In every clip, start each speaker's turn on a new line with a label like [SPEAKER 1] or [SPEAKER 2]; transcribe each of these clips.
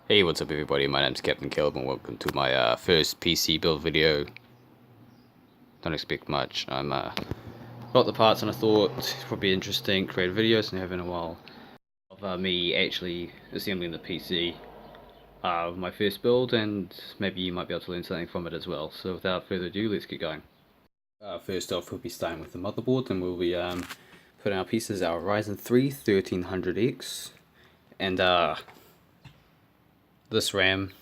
[SPEAKER 1] Hey, what's up everybody, my name's Captain Caleb and welcome to my first PC build video. Don't expect much. I'm got the parts and I thought it would be interesting, create videos and having a while of me actually assembling the PC of my first build, and maybe you might be able to learn something from it as well. So without further ado, let's get going. First off, we'll be starting with the motherboard and we'll be putting our pieces, our Ryzen 3 1300X and this RAM,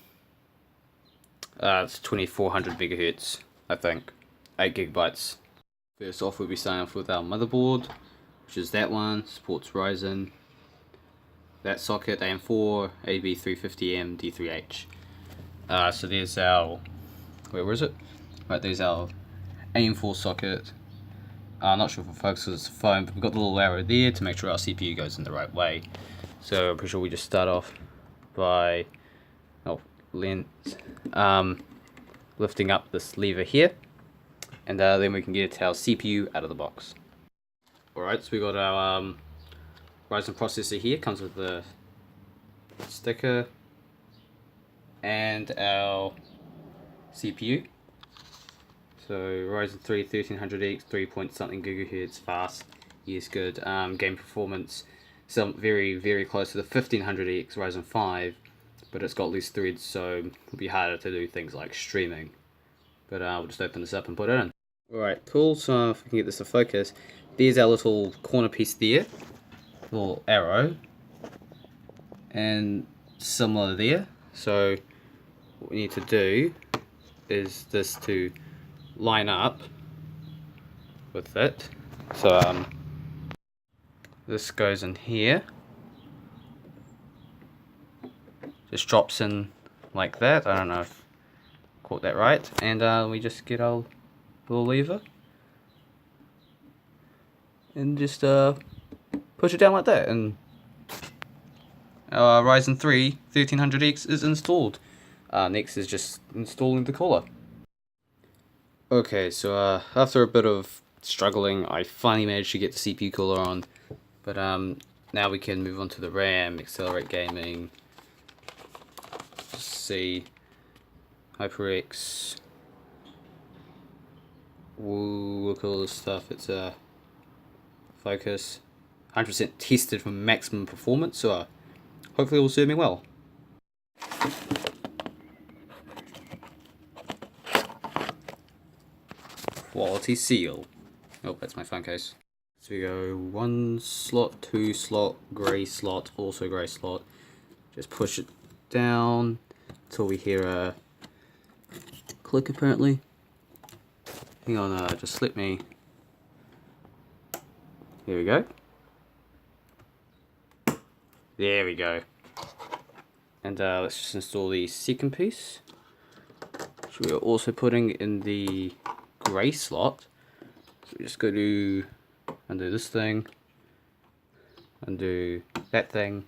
[SPEAKER 1] it's 2400 megahertz, I think, 8 gigabytes. First off, we'll be starting off with our motherboard, which is that one, supports Ryzen. That socket, AM4, AB350M, D3H. So there's our, where is it? Right, there's our AM4 socket. I'm not sure if it focuses the phone, but we've got the little arrow there to make sure our CPU goes in the right way. So I'm pretty sure we just start off by lifting up this lever here, and then we can get our CPU out of the box. Alright, so we got our Ryzen processor here, comes with the sticker, and our CPU. So Ryzen 3 1300X, 3 point something gigahertz, fast, yes, good. Game performance, some very close to the 1500X Ryzen 5, but it's got less threads, so it'll be harder to do things like streaming. But we'll just open this up and put it in. Alright, cool, so if we can get this to focus, there's our little corner piece there, little arrow, and similar there. So what we need to do is this to line up with it. So this goes in here, just drops in like that. I don't know if I caught that right, and we just get our little lever and just push it down like that, and our Ryzen 3 1300X is installed. Next is just installing the cooler. Okay, so after a bit of struggling, I finally managed to get the CPU cooler on, but now we can move on to the RAM, accelerate gaming, see, HyperX. Woo, look at all this stuff. It's focus, 100% tested for maximum performance, so hopefully it will serve me well. Quality seal. Oh, that's my phone case. So we go 1 slot, 2 slot, grey slot, also grey slot. Just push it down until we hear a click apparently. Hang on, just let me. There we go. There we go. And let's just install the second piece, which we are also putting in the grey slot. So we just go to undo this thing, undo that thing,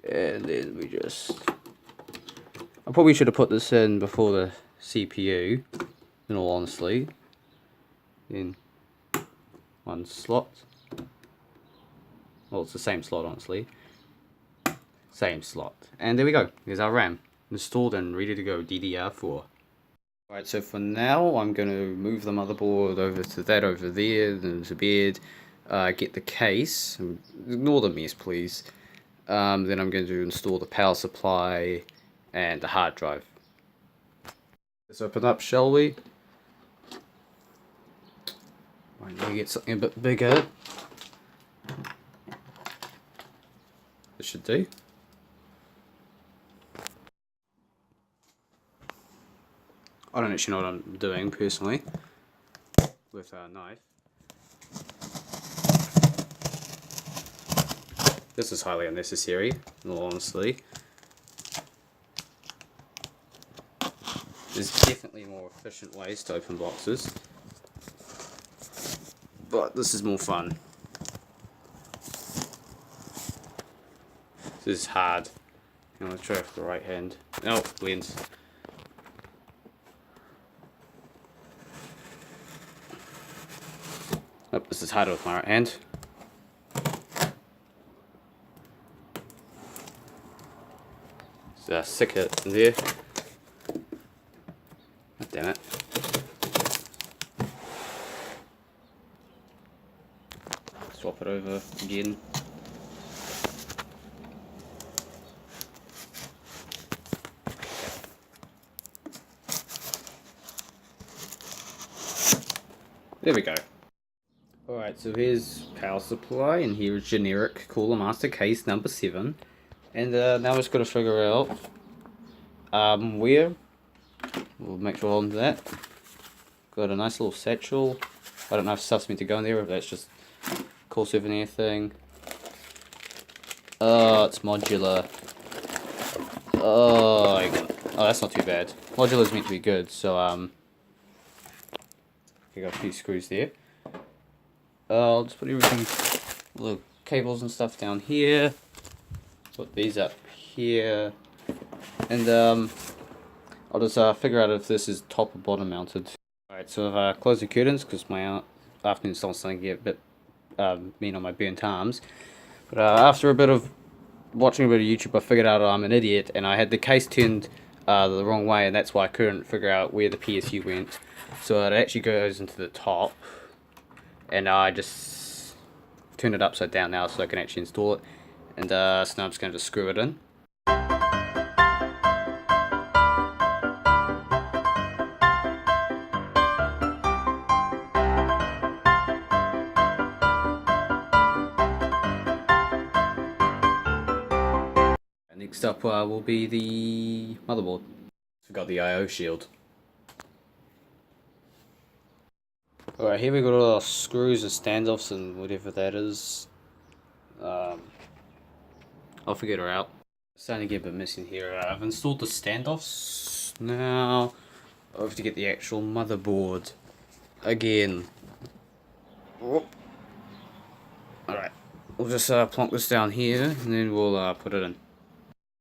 [SPEAKER 1] and then we just. I probably should have put this in before the CPU, in all honesty. Then one slot. Well, it's the same slot, honestly. Same slot. And there we go. There's our RAM. Installed and ready to go, DDR4. Alright, so for now, I'm going to move the motherboard over to that over there, then to bed, get the case. Ignore the mess, please. Then I'm going to install the power supply and the hard drive. Let's open up, shall we? I need to get something a bit bigger. This should do. I don't actually know what I'm doing personally with a knife. This is highly unnecessary, in all honesty. There's definitely more efficient ways to open boxes, but this is more fun. This is hard. I'm going to try with the right hand. Oh, lens. Oh, this is harder with my right hand. stick it in there. God damn it. Swap it over again. There we go. Alright, so here's power supply, and here is generic Cooler Master case number 7. And now we're just got to figure out where. We'll make sure I'm that. Got a nice little satchel. I don't know if stuff's meant to go in there, or if that's just a cool souvenir thing. Oh, it's modular. Oh, that's not too bad. Modular's meant to be good, so we got a few screws there. I'll just put everything, all the cables and stuff down here. Put these up here, and I'll just figure out if this is top or bottom mounted. Alright, so I've closed the curtains because my afternoon's starting to get a bit mean on my burnt arms. But after a bit of watching a bit of YouTube, I figured out I'm an idiot, and I had the case turned the wrong way, and that's why I couldn't figure out where the PSU went. So it actually goes into the top, and I just turned it upside down now so I can actually install it. And so now I'm just going to screw it in. Next up will be the motherboard. Forgot the I/O shield. Alright, here we got all our screws and standoffs and whatever that is. I'll figure it out. Starting to get a bit missing here. I've installed the standoffs. Now I have to get the actual motherboard again. Alright, we'll just plonk this down here, and then we'll put it in.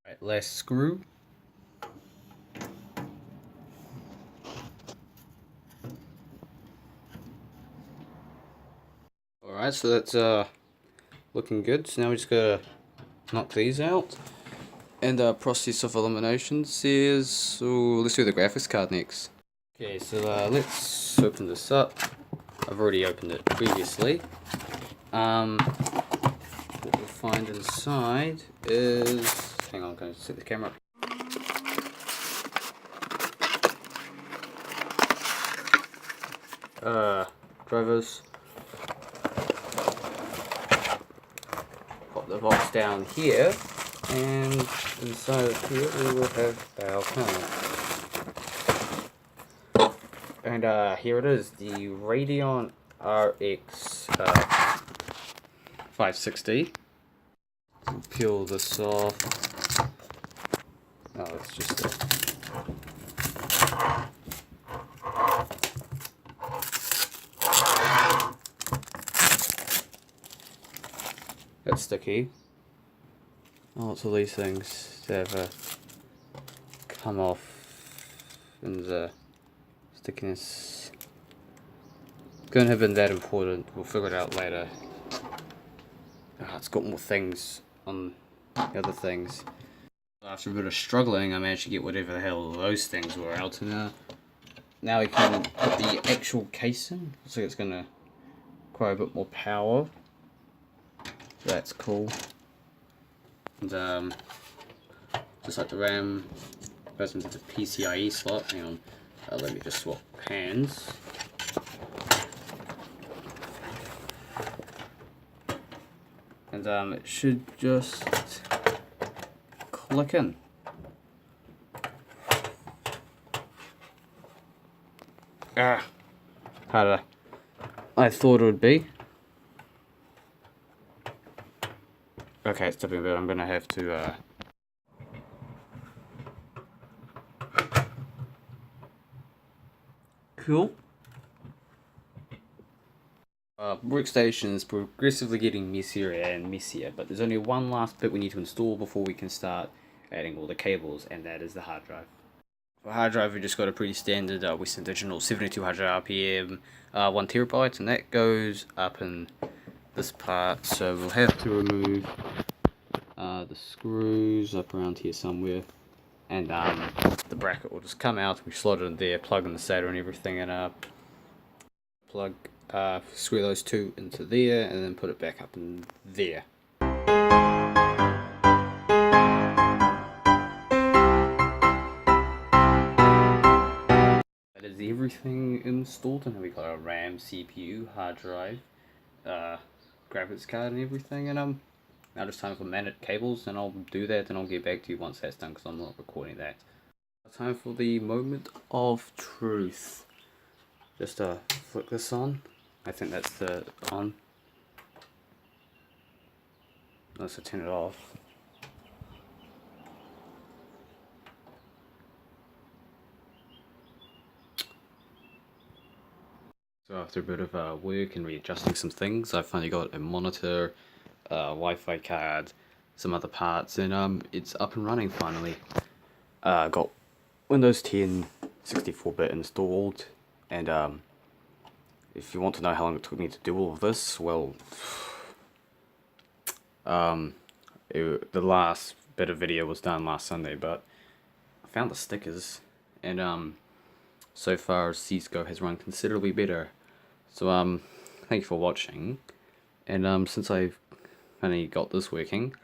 [SPEAKER 1] Alright, last screw. Alright, so that's looking good. So now we just gotta knock these out. And process of elimination says, so let's do the graphics card next. Okay, so let's open this up. I've already opened it previously. What we'll find inside is, hang on, I'm going to set the camera up. Drivers. Pop the box down here, and inside of here we will have our panel. And here it is, the Radeon RX 560. We'll peel this off. Oh, it's just a that's sticky. Lots of these things have come off, and the stickiness couldn't have been that important. We'll figure it out later. It's got more things on the other things. After a bit of struggling, I managed to get whatever the hell those things were out, and now we can put the actual case in. Looks like it's going to require a bit more power. That's cool. And just like the RAM goes into the PCIe slot. Hang on, let me just swap hands. And it should just click in. Harder I thought it would be. Okay, it's tipping a bit. I'm gonna have to cool. Workstation is progressively getting messier and messier, but there's only one last bit we need to install before we can start adding all the cables, and that is the hard drive. For hard drive, we just got a pretty standard Western Digital 7200 RPM 1 terabyte, and that goes up in this part, so we'll have to remove the screws up around here somewhere. and the bracket will just come out. We slot it in there, plug in the SATA and everything, and screw those two into there, and then put it back up in there. That is everything installed, and then we got a RAM, CPU, hard drive, graphics card and everything, and now just time for managed cables, and I'll do that and I'll get back to you once that's done because I'm not recording that. Time for the moment of truth. Just flick this on. I think that's the on. Let's turn it off. So after a bit of work and readjusting some things, I finally got a monitor, Wi-Fi card, some other parts, and it's up and running finally. Got Windows 10 64-bit installed, and if you want to know how long it took me to do all of this, well, the last bit of video was done last Sunday, but I found the stickers, and so far Cisco has run considerably better. So thank you for watching, and since I've finally got this working,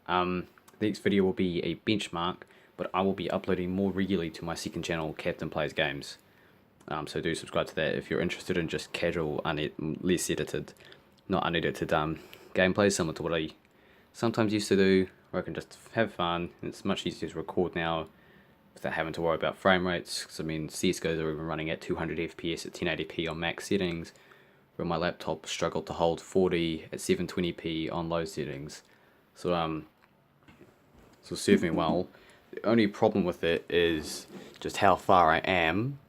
[SPEAKER 1] the next video will be a benchmark, but I will be uploading more regularly to my second channel, Captain Plays Games. So do subscribe to that if you're interested in just casual, less edited, not unedited gameplay, similar to what I sometimes used to do, where I can just have fun, and it's much easier to record now without having to worry about frame rates, because I mean CSGOs are even running at 200 FPS at 1080p on max settings, where my laptop struggled to hold 40 at 720p on low settings. So serve me well. The only problem with it is just how far I am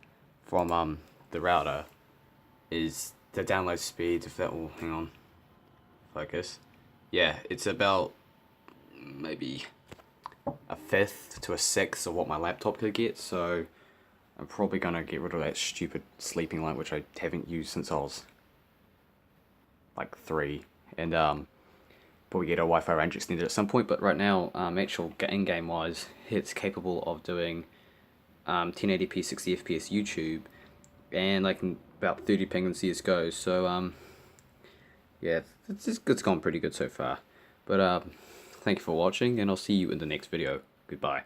[SPEAKER 1] from the router is the download speed. If that will, hang on, focus. Yeah, it's about maybe a fifth to a sixth of what my laptop could get, so I'm probably gonna get rid of that stupid sleeping light, which I haven't used since I was like 3, and probably get a Wi-Fi range extender at some point. But right now, actual in-game wise, it's capable of doing 1080p 60 FPS YouTube, and like about 30 ping in CSGO. So yeah, it's gone pretty good so far. But thank you for watching, and I'll see you in the next video. Goodbye.